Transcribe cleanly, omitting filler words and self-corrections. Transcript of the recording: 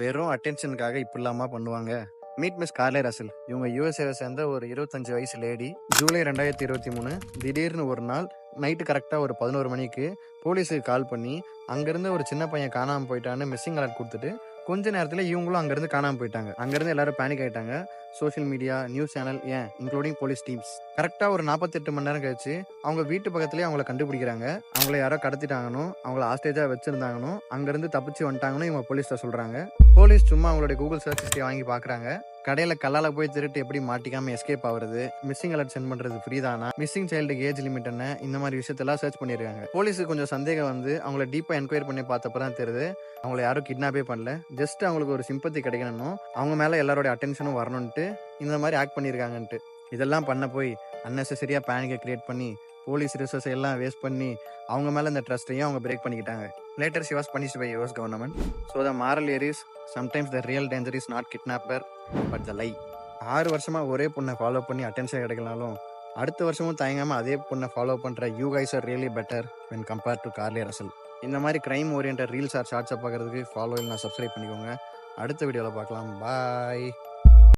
வெறும் அட்டென்ஷனுக்காக இப்படிலாமா பண்ணுவாங்க? Meet miss Carlee Russell. இவங்க யுஎஸ்ஏவை சேர்ந்த ஒரு 25 வயசு லேடி. ஜூலை 2023 திடீர்னு ஒரு நாள் நைட்டு கரெக்டாக ஒரு 11 மணிக்கு போலீஸுக்கு கால் பண்ணி அங்கேருந்து ஒரு சின்ன பையன் காணாமல் போயிட்டான்னு மிஸ்ஸிங் அலர்ட் கொடுத்துட்டு கொஞ்ச நேரத்தில் இவங்களும் அங்கேருந்து காணாமல் போயிட்டாங்க. அங்கேருந்து எல்லாரும் பேனிக் ஆகிட்டாங்க. சோஷியல் மீடியா, நியூஸ் சேனல், ஏன் இன்க்ளூடிங் போலீஸ் டீம்ஸ். கரெக்டாக ஒரு 48 மணி நேரம் கழிச்சு அவங்க வீட்டு பக்கத்துலேயே அவங்கள கண்டுபிடிக்கிறாங்க. அவங்கள யாரோ கடத்திட்டாங்கன்னு, அவங்கள ஹாஸ்டேஜாக வச்சிருந்தாங்கன்னு, அங்கேருந்து தப்பிச்சு வந்துட்டாங்கன்னு இவங்க போலீஸ்ட்ட சொல்கிறாங்க. போலீஸ் சும்மா அவங்களுடைய கூகுள் சர்ச் ஹிஸ்ட்ரி வாங்கி பார்க்குறாங்க. கடையில் கல்லால் போய் திருட்டு எப்படி மாட்டிக்காமல் எஸ்கேப் ஆகுறது, மிஸ்ஸிங் அலர்ட் சென்ட் பண்ணுறது ஃப்ரீ தானா, மிஸ்ஸிங் சைல்டுக்கு ஏஜ் லிமிட் என்ன, இந்த மாதிரி விஷயத்தெல்லாம் சர்ச் பண்ணியிருக்காங்க. போலீஸுக்கு கொஞ்சம் சந்தேகம் வந்து அவங்கள டீப்பாக என்கொயரி பண்ணி பார்த்தப்ப தான் தெரியுது அவங்கள யாரும் கிட்னாப்பே பண்ணல. ஜஸ்ட் அவங்களுக்கு ஒரு சிம்பத்தி கிடைக்கணும், அவங்க மேலே எல்லாரோட அட்டென்ஷனும் வரணுன்ட்டு இந்த மாதிரி ஆக்ட் பண்ணியிருக்காங்கன்ட்டு. இதெல்லாம் பண்ண போய் அன்னெசரியாக பேனிக்கை கிரியேட் பண்ணி போலீஸ் ரிசோர்ஸ் எல்லாம் வேஸ்ட் பண்ணி அவங்க மேலே இந்த ட்ரஸ்ட்டையும் அவங்க பிரேக் பண்ணிக்கிட்டாங்க. Later she was punished by US government. So the moral here is sometimes the real danger is not kidnapper but the lie. 6 வருஷமா ஒரே பொண்ணை ஃபாலோ பண்ணி அட்டென்ஷன் கிடைக்கலாலும் அடுத்த வருஷமும் தயங்காமல் அதே பொண்ணை ஃபாலோ பண்ணுற you guys are really better when compared to Carlee Russell. இந்த மாதிரி கிரைம் ஓரியன்ட் ரீல்ஸ் ஆர் ஷார்ட்ஸை பார்க்குறதுக்கு ஃபாலோ இல்லைனா சப்ஸ்கிரைப் பண்ணிக்கோங்க. அடுத்த வீடியோவில் பார்க்கலாம். பாய்.